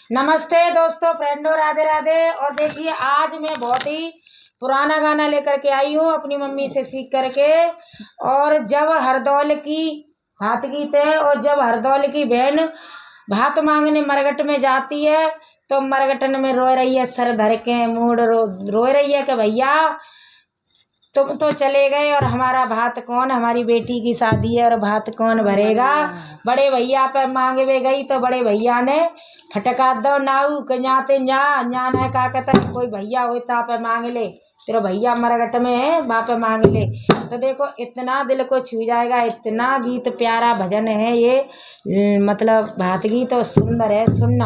नमस्ते दोस्तों, फ्रेंडो, राधे राधे। और देखिए, आज मैं बहुत ही पुराना गाना लेकर के आई हूँ अपनी मम्मी से सीख करके। और जब हरदौल की भात गीत है, और जब हरदौल की बहन भात मांगने मरगट में जाती है तो मरगटन में रो रही है, सर धर के मूड रो रही है कि भैया तुम तो चले गए और हमारा भात कौन, हमारी बेटी की शादी है और भात कौन भरेगा। बड़े भैया पे मांगवे गई तो बड़े भैया ने फटका दो नाऊ के जाते जा है का कहता कोई भैया होता पे मांग ले, तेरा भैया मरगट में है वहाँ पे मांग ले। तो देखो इतना दिल को छू जाएगा, इतना गीत प्यारा भजन है ये, मतलब भात गीत और सुंदर है, सुनना।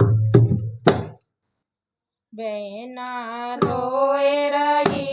बेना रोए रही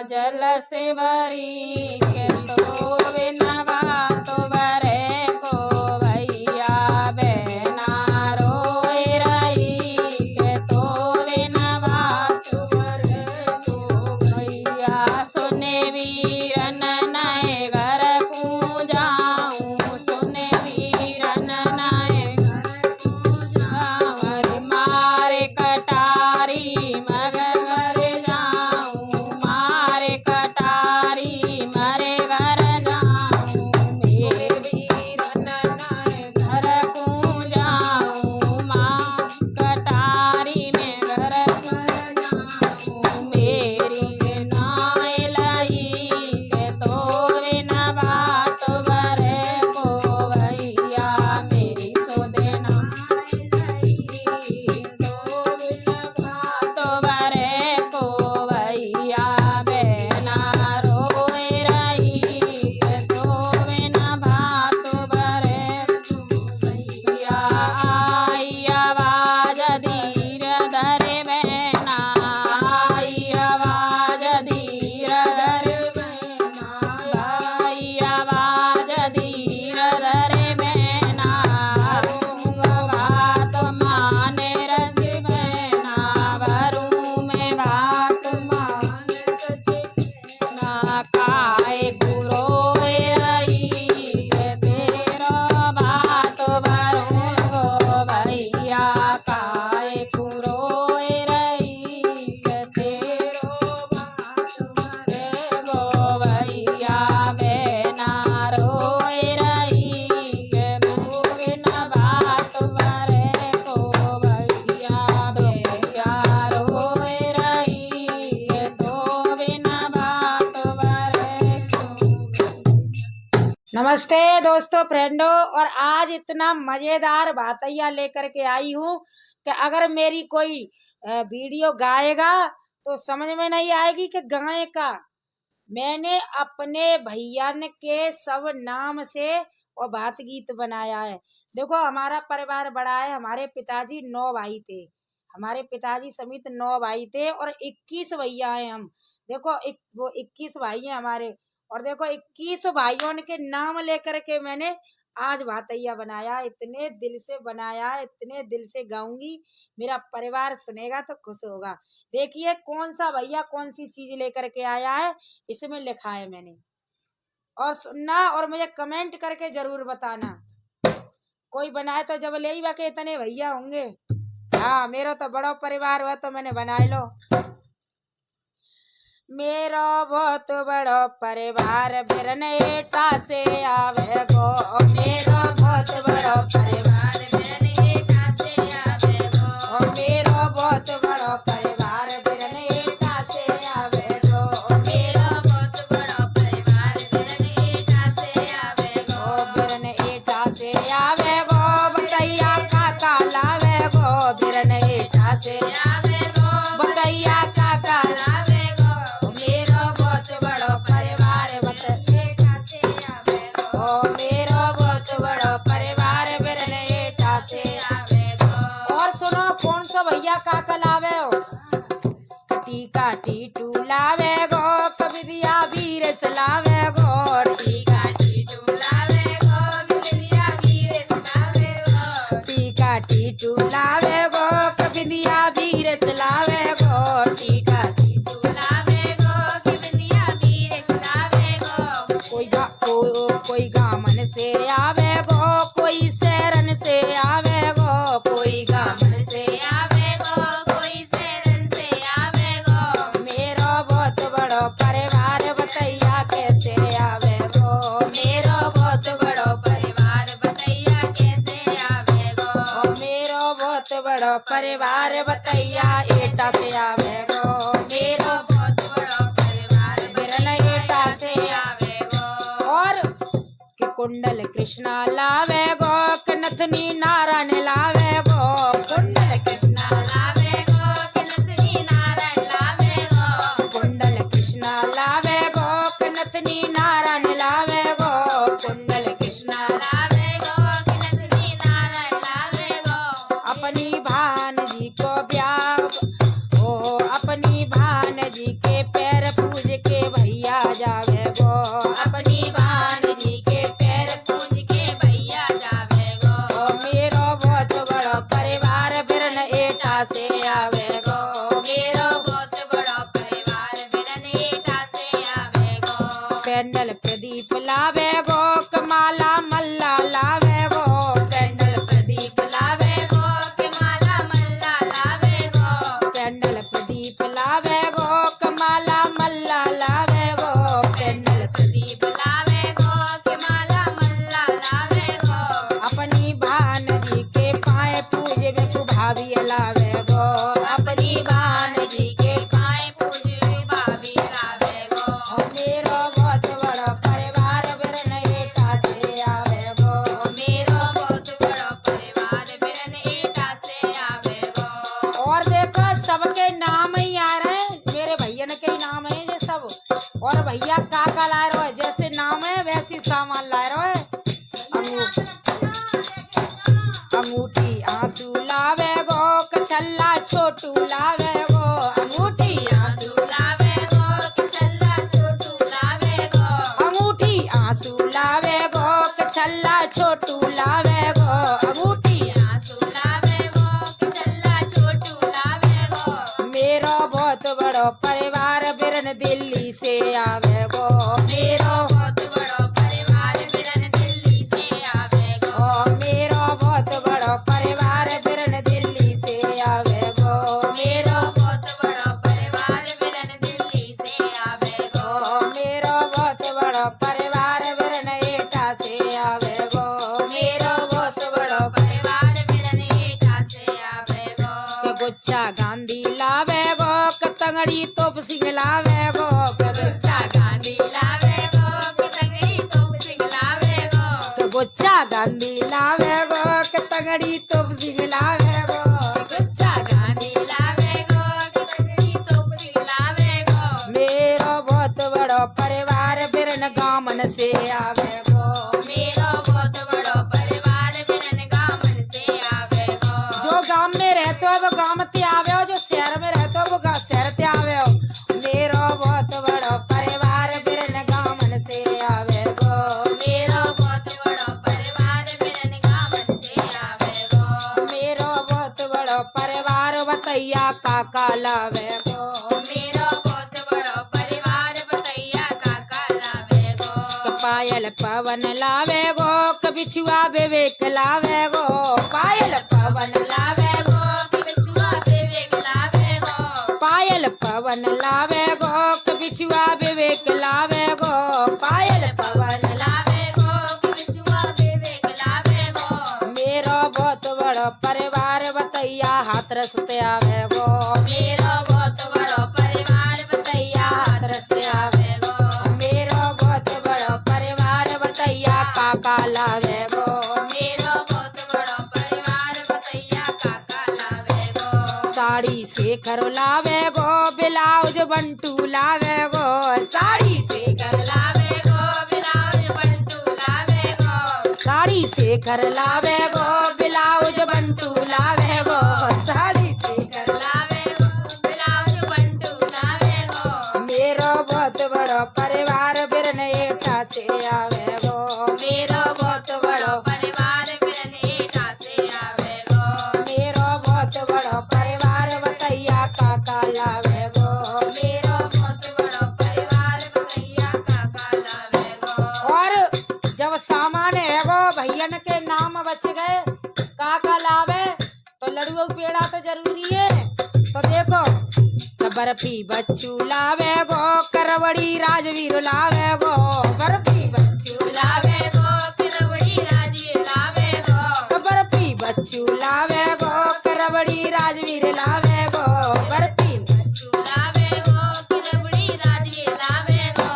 जल से भरी के तो बिना बात भरे को भैया बहना रोए रही के तो बिना बात भरे को भैया सुने वीरन नए घर को जाऊं, सुने वीरन नए घर को जाऊं, मारे कटारी मगर घर जाऊं, मारे कटारी मरे नमस्ते दोस्तों फ्रेंडों। और आज इतना मजेदार भातैया लेकर के आई हूँ कि अगर मेरी कोई वीडियो गाएगा तो समझ में नहीं आएगी कि गाय का। मैंने अपने भैया के सब नाम से और भात गीत बनाया है। देखो हमारा परिवार बड़ा है, हमारे पिताजी 9 भाई थे, हमारे पिताजी समेत 9 भाई थे और 21 भैया हैं हम। देखो वो 21 भाई हैं हमारे, और देखो 21 भाइयों के नाम लेकर के मैंने आज भातैया बनाया। इतने दिल से बनाया, इतने दिल से गाऊंगी, मेरा परिवार सुनेगा तो खुश होगा। देखिए कौन सा भैया कौन सी चीज लेकर के आया है, इसमें लिखा है मैंने, और सुनना और मुझे कमेंट करके जरूर बताना। कोई बनाए तो जब ले ही के इतने भैया होंगे। हाँ मेरा तो बड़ा परिवार हुआ तो मैंने बनाए लो। मेरो बहुत बड़ो परिवार बिरनेटा से आवे गो, मेरो बहुत बड़ो परिवार बिरनेटा से आवे गो, मेरो बहुत बड़ो परिवार बिरनेटा से आवे गो, मेरो बहुत बड़ो परिवार बिरनेटा से आवे गो, बिरनेटा से आवे गो, बतैया काका लावे गो, बिरनेटा से आवे गो, बतैया काका लावे। भैया काका लावे हो, कटी काटी टू लावे गो, कबिदिया वीरस लावे गो, टी काटी टू लावे गो, कबिदिया वीरस लावे गो, टी काटी टू लावे गो, कबिदिया वीरस लावे गो, टी काटी टू लावे गो, कबिदिया वीरस लावे गो। कोई गामन से आवे गो, कोई शरण से आवे गो, कोई गामन से परिवार बतैया कैसे आवे गो, मेरो बहुत बड़ो परिवार बतैया कैसे आवे गो, मेरो बहुत बड़ो परिवार बतैया एटा से आवे गो, मेरो बहुत बड़ो परिवार बिरन एटा से आवे गो। और कि कुंडल कृष्णा लावे गो, कि नथनी नारायण लावे गो, कुंडल कृष्णा लावे गो, कि नथनी नारायण लावे गो, कुंडल कृष्णा लावे गो, कि नथनी नारायण लावे गो, कुंडल कृष्णा लावे गो, कि नथनी नारायण लावे गो। अपनी भान जी को ब्याह ओ, अपनी भान जी के पैर पूज के भैया जावे गो, अपनी भान जी के पैर पूज के भैया जावे गो, मेरो बहुत बड़ो परिवार बिरन एटा से आवे गो, मेरो बहुत बड़ो परिवार बिरन एटा से आवे गो। पेंडल प्रदीप लावे गो, कमाला मल्ला लावे गो, पेंडल प्रदीप लावे गो, कमाला मल्ला लावे गो, पेंडल प्रदीप लावे गो, कमाला मल्ला लावे गो, पेंडल प्रदीप लावे गो, कमाला मल्ला लावे गो। अपनी भान जी के पाए पूजे में तू भाभी लावे गो, अपनी भान जी के पाए पूजे में भाभी लावे गो, मेरो बहुत बड़ो परिवार बिरन एटा से आवे गो, मेरो बहुत बड़ो परिवार बिरन एटा से आवे गो। और देखो सबके नाम ही आ रहे हैं, मेरे भैया के ही नाम है ये सब, और भैया काका ला रहे हो, जैसे नाम है वैसे सामान ला रहे हो। अंगूठी आंसू लावे गो, कछल्ला छोटू लावे गो, अंगूठी आंसू लावे गो, कछल्ला छोटू लावे गो, अंगूठी आंसू लावे गो, कछल्ला छोटू लावे गो, अंगूठी आंसू लावे गो, कछल्ला छोटू लावे गो। मेरो बहुत बड़ो परिवार बिरन दिल्ली से आवे गो, मेरो बहुत बड़ो परिवार बिरन दिल्ली से आवे गो, मेरो बहुत बड़ो परिवार बिरन दिल्ली से आवे गो, मेरो बहुत बड़ो परिवार बिरन दिल्ली से आवे गो, मेरो बहुत बड़ो परिवार बिरन एटा से आवे गो, मेरो बहुत बड़ो परिवार बिरन एटा से आवे गो। गुच्छा गांधी लावे गो, कतंगड़ी तोप सिंह लावे गो, गुच्छा गांधी लावे गो, कतंगड़ी तोप सिंह लावे गांधी लावे गो के तगड़ी तोप सिंह लावे गो गुच्छा गांधी लावे गो कि तगड़ी तोप सिंह लावे गो मेरो बहुत बड़ो परिवार बिरन गामन से आवे गो मेरो बहुत बड़ो परिवार बिरन गामन से आवे गो जो गांव में रहते हो वो गांव ते आवे हो जो शहर में रहते हो वो शहर ते आवे हो मेरो बहुत बड़ो परिवार बिरन गामन से आवे गो मेरो बहुत बड़ो परिवार बिरन गामन से आवे गो मेरो बहुत बड़ो परिवार बतैया काका लावे गो मेरो बहुत बड़ो परिवार बतैया काका लावे गो पायल पवन लावे गो बिछुआ विवेक लावे गो पायल पवन लावे गो कि बिछुआ विवेक लावे गो पायल पवन लावे गो बिछुआ विवेक लावे गो पायल पवन लावे गो कि बिछुआ विवेक लावे गो मेरो बहुत बड़ो परिवार बतैया हाथ रसते आवे गो मेरो बहुत बड़ो परिवार बतैया हाथ से आवे गो मेरो बहुत बड़ो परिवार बतैया काका लावे गो मेरो बहुत बड़ो परिवार बतैया काका लावे गो साड़ी से खरो लावे गो ब्लाउज बंटू लावे गो साड़ी से कर लावे गो ब्लाउज बंटू लावे गो साड़ी से कर लावे गो ब्लाउज बंटू लावे गो साड़ी से कर लावे गो ब्लाउज बंटू लावे गो मेरो बहुत बड़ो परिवार बिरन एटा से आवे गो मेरो बहुत बड़ो परिवार बिरन एटा से आवे गो मेरो बहुत बड़ो परिवार बतैया काका लावे गो मेरो बहुत बड़ो परिवार बतैया काका लावे गो और जब सामान है गो भैयन के नाम बच गए काका लावे तो लड़ुआ पेड़ा तो जरूरी है तो देखो तो बर्फी बच्चू लावे गो करवड़ी राजवीर लावे गो बर्फी बच्चू लावे गो किरवड़ी राजवीर लावे गो तो बर्फी बच्चू लावे गो करवड़ी राजवीर लावे गो बर्फी लावे गो किरवड़ी राजवीर लावे गो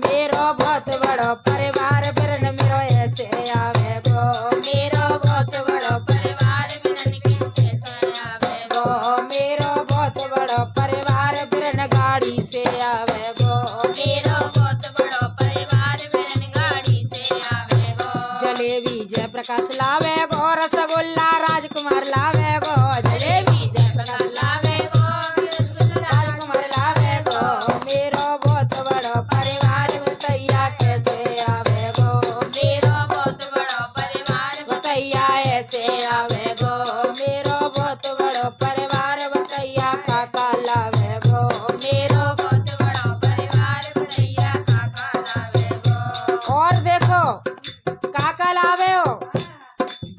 मेरो बहुत बड़ो परिवार बिरन मेरो ऐसे आवे गो मेरो बहुत बड़ो परिवार बिरन कैसे आवे गो मेरो बहुत बड़ो परिवार बिरन गाड़ी से आवे गो मेरो बहुत बड़ो परिवार बिरन गाड़ी से आवे गो जलेबी जयप्रकाश लावे गो रसगुल्ला राजकुमार लावे गो जलेबी जयप्रकाश लावे गो राजकुमार लावे गो मेरो बहुत बड़ो परिवार बतैया कैसे आवे गो मेरो बहुत बड़ो परिवार बतैया ऐसे आवे गो मेरो बहुत बड़ो परिवार बतैया काका लावे गो मेरो बहुत बड़ो परिवार बतैया काका लावे गो और देखो काका लावे हो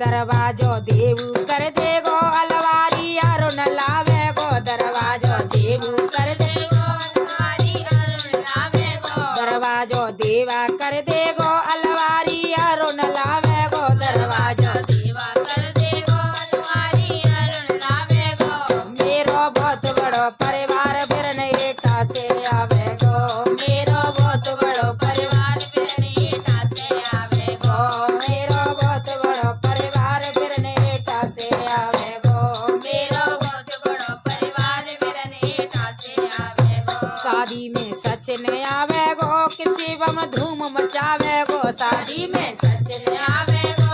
दरवाजो देवू कर दे गो अलवारी यारो न लावे गो दरवाजो देवू कर दे दरवाजो देवा कर दे गो अलवारी यारो न लावे गो दरवाजो मेरो बहुत बड़ो परिवार बिरन एटा से आवे गो मेरो बहुत बड़ो परिवार बिरन एटा से आवे गो मेरो बहुत बड़ो परिवार बिरन एटा से आवे गो शादी में सचिन आवे गो किसी बम धूम मचावे गो शादी में सचिन आवे गो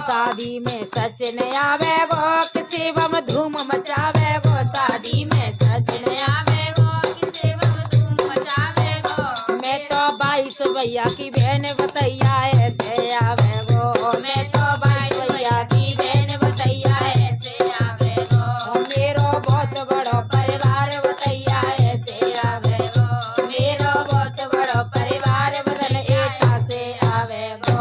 शादी में सचिन आवे गो किसी बम धूम मचावे गो शादी में सचिन मैं तो 22 भैया की बहन बतैया ऐसे आवे गो मैं तो 22 भैया की बहन बतैया ऐसे आवे गो मेरो बहुत बड़ो परिवार बतैया ऐसे आवे गो मेरो बहुत बड़ो परिवार बदल एटा से आवे गो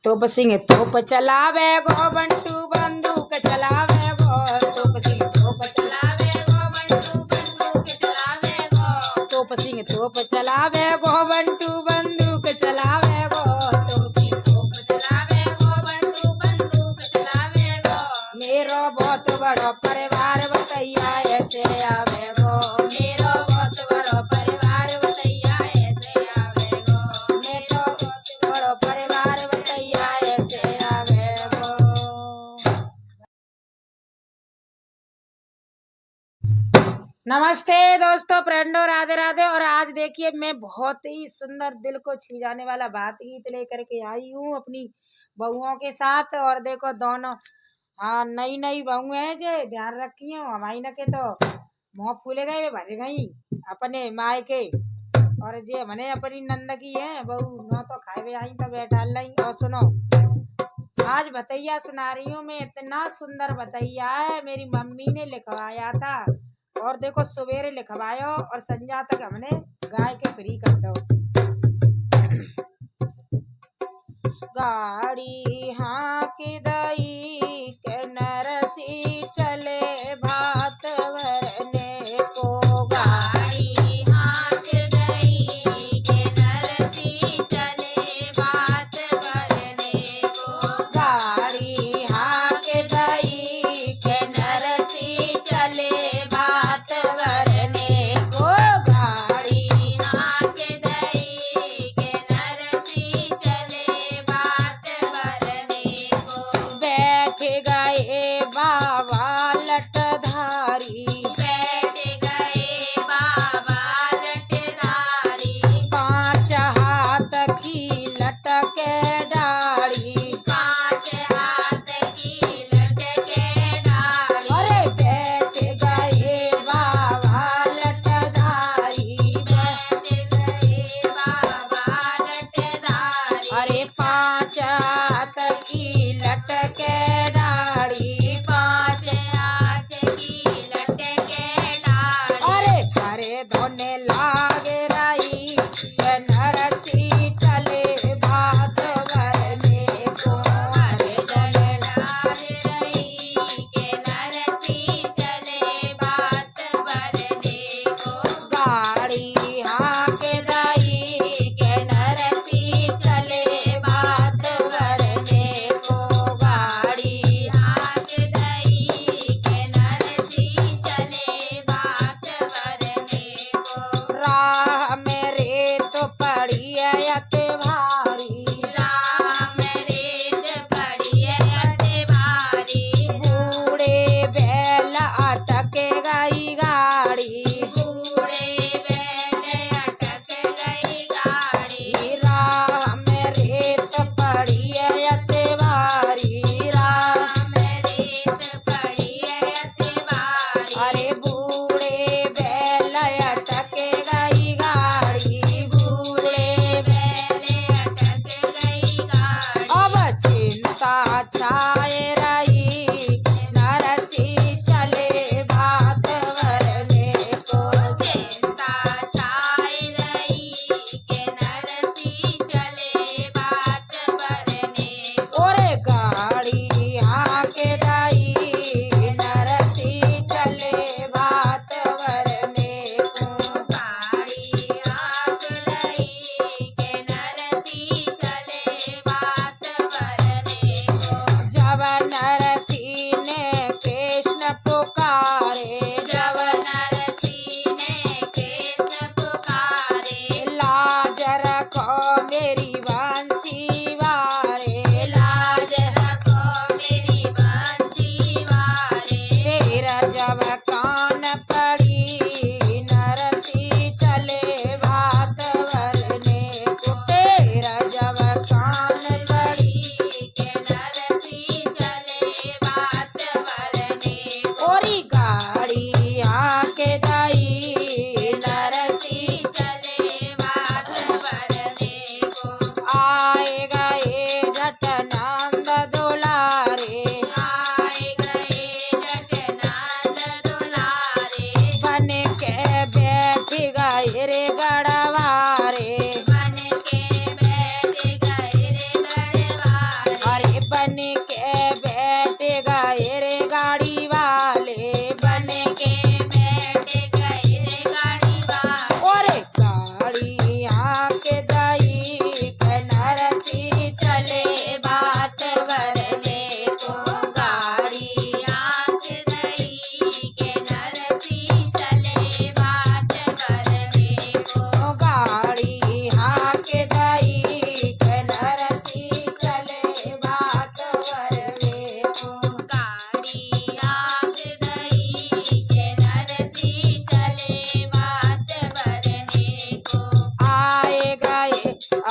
तोप सिंह तोप चलावे गो बंटू बंदूक चलावे गो तोप सिंह तोप चलावे गो बंटू बंदूक चलावे गो तोप सिंह तोप चलावे गो बंटू बंदूक चलावे गो तोप सिंह तोप चलावे गो बंटू बंदूक चलावे गो मेरो बहुत बड़ो परिवार बतैया ऐसे आवे गो मेरो बहुत बड़ो परिवार बतैया ऐसे आवे गो मेरो बहुत बड़ो परिवार नमस्ते दोस्तों, फ्रेंडों, राधे राधे। और आज देखिए मैं बहुत ही सुंदर दिल को छू जाने वाला बात गीत लेकर के आई हूँ अपनी बहुओं के साथ। और देखो दोनों, हाँ, नई नई बहू है जो ध्यान रखी हो हमारी न के तो मुँह फूले गए वे भज गई अपने मायके। और जे मने अपनी नंद की है बहू न तो खाए वे आई तो बैठा लाई। और सुनो, आज भतैया सुना रही हूँ मैं। इतना सुंदर भतैया है, मेरी मम्मी ने लिखवाया था। और देखो सवेरे लिखवायो और संध्या तक हमने गाय के फ्री कर दो। गाड़ी हाँकी दई के नरसी चले भात भरने को। गाड़ी हाथ गई के नरसी चले भात भरने को। गाड़ी हाँक दई के नरसी चले भात भरने को। गाड़ी हाथ गई के नरसी चले भात भरने को। बैठ गए बाबा लटधारी, बैठ गए बाबा लटधारी। 5 हाथ की लटके डाड़ी। 5 हाथ की लटके डाली। अरे बैठ गए बाबा लटधारी। बैठ गए बाबा लटधारी। अरे 5 हाथ की लटके डाड़ी। 5 हाथ की लटके डाली। अरे हरे धोने लागे रही के नरसी चले भात भरने को। हरे धोने डाल रही के नरसी चले भात भरने को। गाड़ी हाँक दई के नरसी चले भात भरने को। गाड़ी हाथ दई के नरसी चले भात भरने को। राह मेरे तो पड़ी है अति भारी। राम रेत पड़ी अति भारी। बूढ़े बैल अटके गई गाड़ी। बूढ़े बैल अटक गई गाड़ी। राह मेरे तो पड़ी है अति भारी। राम रेत पड़ी अति भारी। अरे बूढ़े बैल अटके गई गाड़ी। बूढ़े बैल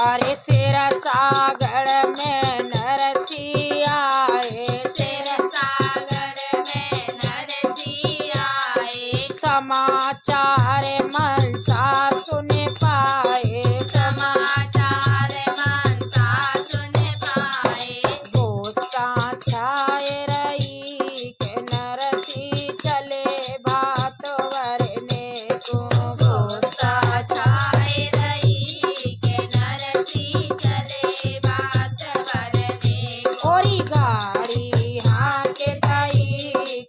अरे शेर सागर में नरसी आए, शेर सागर में नरसी आए, समाचार मनसा सुन पाए, समाचार मनसा सुन पाए, गोसा छाए रही के नरसी चले भात वरने को, गोसा छाए रही के नरसी चले बात वरने को, ओरी गाड़ी हाके दई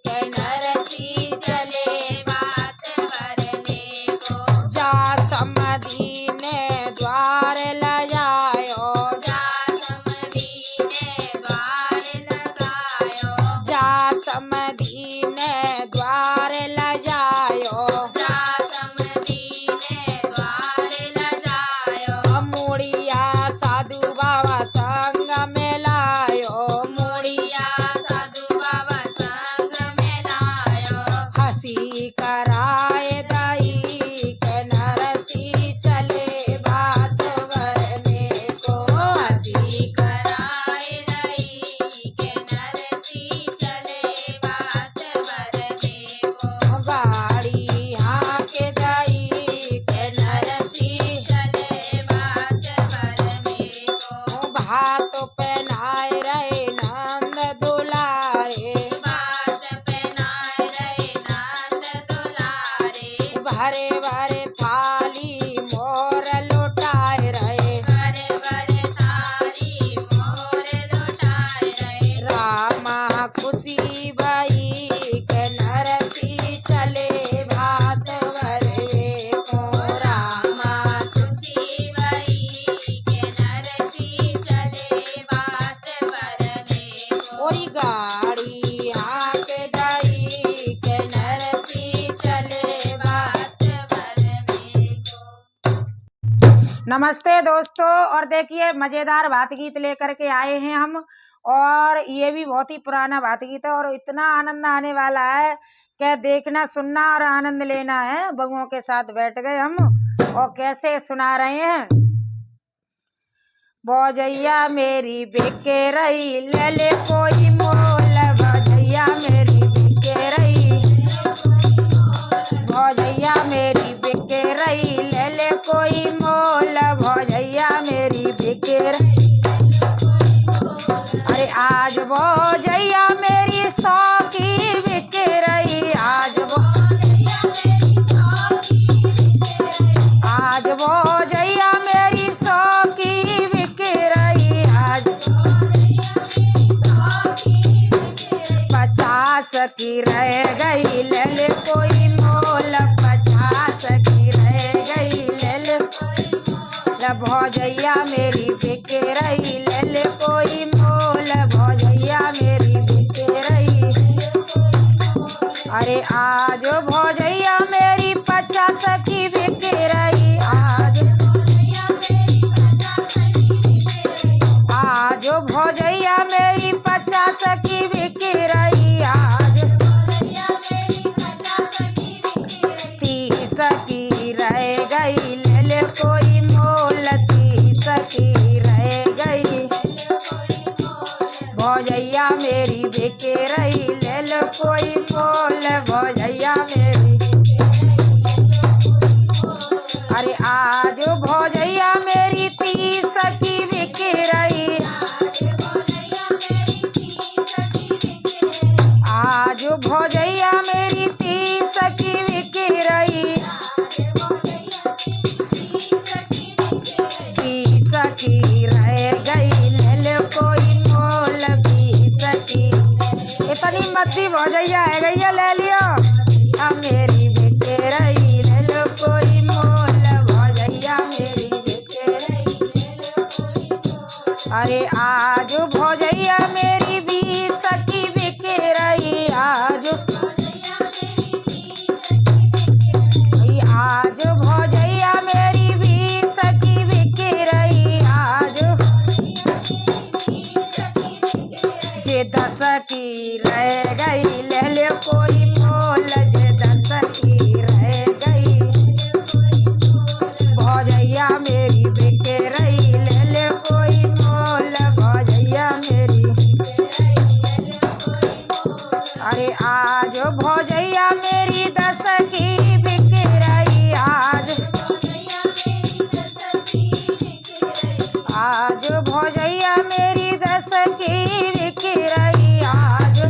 के नरसी चले बात वरने को, जा समधी ने द्वार लजायो, जा समधी ने द्वार लगायो, जा समधी ने द्वार लजायो, जा समधी ने द्वार लगायो, मुड़िया साधु बाबा संग में लायो, मुड़िया साधु बाबा संग में लायो, हंसी कराए दई के नरसी चले बात वरने को, हंसी कराए रही के नरसी चले बात वरने को, गाड़ी हाके दई के नरसी चले बात वरने को, भात पहनाए रहे नंद दुलारे, बात पहनाए रहे नंद दुलारे, भरे भरे थाली मोर लुटाए रहे, भरे भरे थाली मोर लुटाए रहे, रामा खुशी भई के नरसी चले भात भरवे को, रामा खुशी भई के नरसी चले बात वरने को, ओरी गाड़ी हाके दई के नरसी चले बात वरने को। नमस्ते दोस्तों, और देखिए मजेदार भात गीत लेकर के आए हैं हम, और ये भी बहुत ही पुराना भात गीत है और इतना आनंद आने वाला है कि देखना सुनना और आनंद लेना है। बगुओं के साथ बैठ गए हम और कैसे सुना रहे हैं। भौजैया मेरी बिके रही ले ले कोई मोल, भौजैया मेरी बिके रही, भौजैया मेरी बिके रही ले ले कोई मोल, भौजैया मेरी बिके रही, अरे आज भौजैया मेरी सौ की बिके रही, आज भौजैया मेरी सौ की बिके रही, आज 50 की रह गई ले ले कोई मोल, 50 की रह गई ले ले, भौजैया मेरी बिके रही ले ले कोई मोल, भौजैया मेरी बिके रही, अरे आज भौजैया मेरी 50 की बिके रही, आज भौजैया मेरी 50 की बिके रही, आज 30 की रह गई ले ले कोई मोल, 30 की रह गई, भौजैया मेरी बिके रही ले लो कोई मोल, भौजैया मेरी, अरे आज भौजैया मेरी 30 की बिके रही, आज भौजैया मेरी 30 की बिके रही, 20 की रह गई ले लो कोई मोल, 20 की, इतनी मत्ती भौजैया है गैया ले लियो, अब मेरी बिके रही ले लो कोई मोल, भौजैया मेरी बिके रही ले लो कोई मोल, अरे आज भौजैया मेरी 20 की बिके रही, आज भौजैया मेरी 20 की बिके रही, आज जे 10 की रह गई ले ले कोई मोल, जे 10 की रह गई, भौजैया मेरी बिके रही ले आज भौजैया मेरी दस की बिकरई आज आज भौजैया मेरी दस की बिकरई आज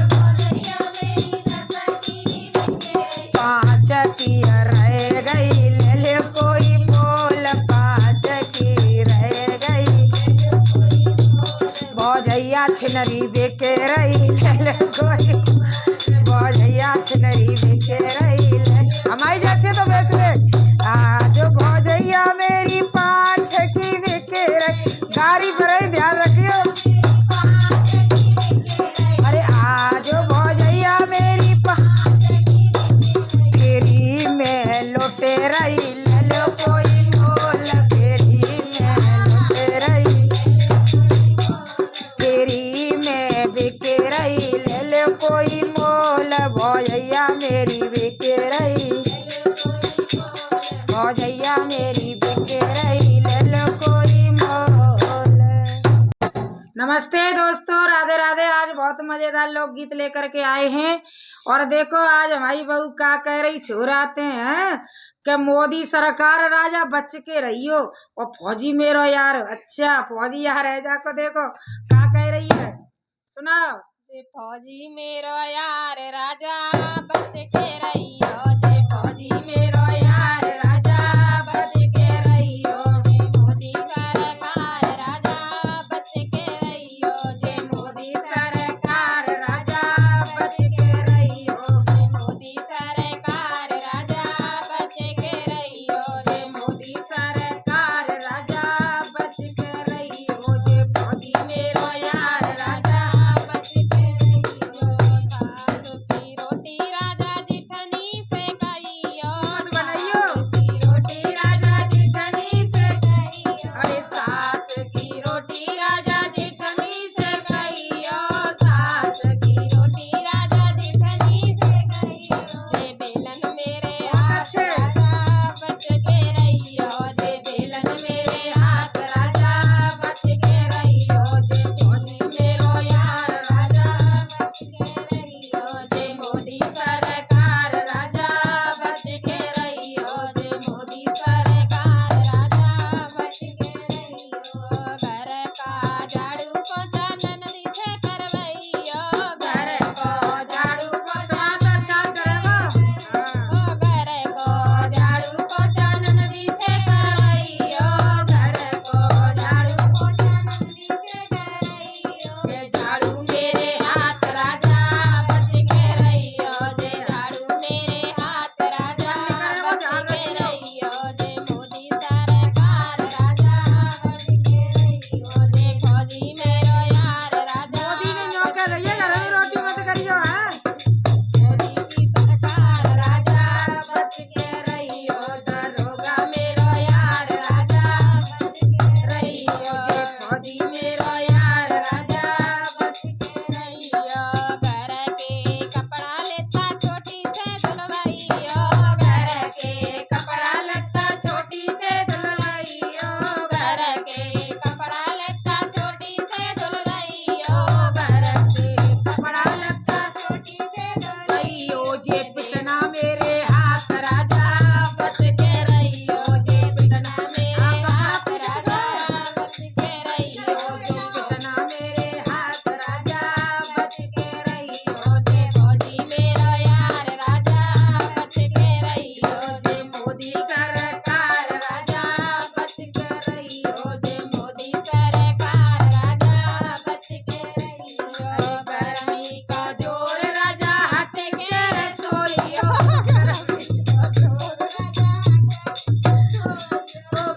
पाँच की रह गई ले ले कोई मोल पाँच की रह गई भौजैया छिनरी बेके रही ले ले कोई भौजैया छिनरी बेके रही ले हमारी जैसे तो बेच ले आज भौजैया मेरी पाँच की बेके रही गाड़ी पर ध्यान रखियो अरे आज भौजैया मेरी फेरी में लौटे रही ले लो कोई मोल फेरी में लौटे रही फेरी में बिके रही ले लो कोई मोल भौजैया मेरी बिके रही भौजैया मेरी बिके रही ले लो कोई मोल। नमस्ते दोस्तों, राधे राधे। आज बहुत मजेदार लोकगीत लेकर के आए हैं और देखो आज हमारी बहू का कह रही छोराते हैं कि मोदी सरकार राजा बच के रहियो और फौजी मेरो यार। अच्छा फौजी यार है जाको देखो का कह रही है सुनाओ। जे फौजी मेरो यार राजा बच के रहियो जे फौजी मेरो यार राजा बच के रहियो जे मोदी सरकार राजा बच के रहियो जे मोदी सरकार राजा बच के रहियो जे मोदी सरकार राजा बच के रहियो जे मोदी सरकार राजा बच के रहियो जे फौजी मेरो यार राजा बच के सास की रोटी राजा जिठनी से खाइयो सास की रोटी राजा जिठनी से खाइयो अरे सास की रोटी राजा जिठनी से खाइयो सास की रोटी राजा जिठनी से खाइयो जे बेलन मेरे हाथ राजा बच के रहियो जे बेलन मेरे हाथ राजा बच के रहियो जे फौजी मेरो यार राजा बच के रहियो जे मोदी सरकार राजा बच के रहियो जे मोदी सरकार राजा बच के रहियो घर का झाड़ू पोछा ननदी से करवैयो घर को झाड़ू पोछा अच्छा करेगा ओ घर को झाड़ू पोछा ननदी से करवैयो घर को झाड़ू पोछा ननदी से करवैयो जे झाड़ू मेरे हाथ राजा बच के रहियो जे झाड़ू मेरे हाथ राजा बच के रहियो जे मोदी सरकार राजा बच के रहियो जे फौजी मेरो यार राजा मोदी ने न्यों कह रही है घर में रोटी मत करियो है मोदी की सरकार राजा बच के रहियो दरोगा मेरो यार राजा बच के रहियो जे फौजी मेरो यार राजा बच के रहियो घर के कपड़ा लेता छोटी से धुलवाइयो घर के कपड़ा लेता छोटी से धुलवाइयो घर के कपड़ा लेता छोटी से धुलवाइयो घर के कपड़ा लेता छोटी से धुलवाइयो जे पिटना मेरे हाथ राजा बच के रहियो जे पिटना मेरे हाथ राजा बच के रहियो जे पिटना मेरे हाथ राजा बच के रहियो जे फौजी मेरो यार राजा बच के रहियो जे मोदी सरकार राजा बच के रहियो जे मोदी सरकार राजा बच के रहियो गर्मी का जोर राजा हट के रसोइयो गर्मी का जोर राजा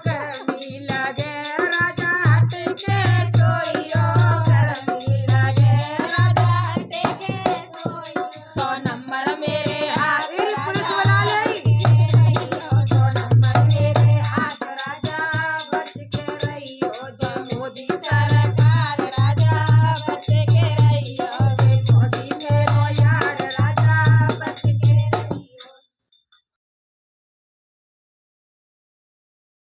गर्मी लगे राजा हट के रसोइयो गर्मी लगे राजा हट के रसोइयो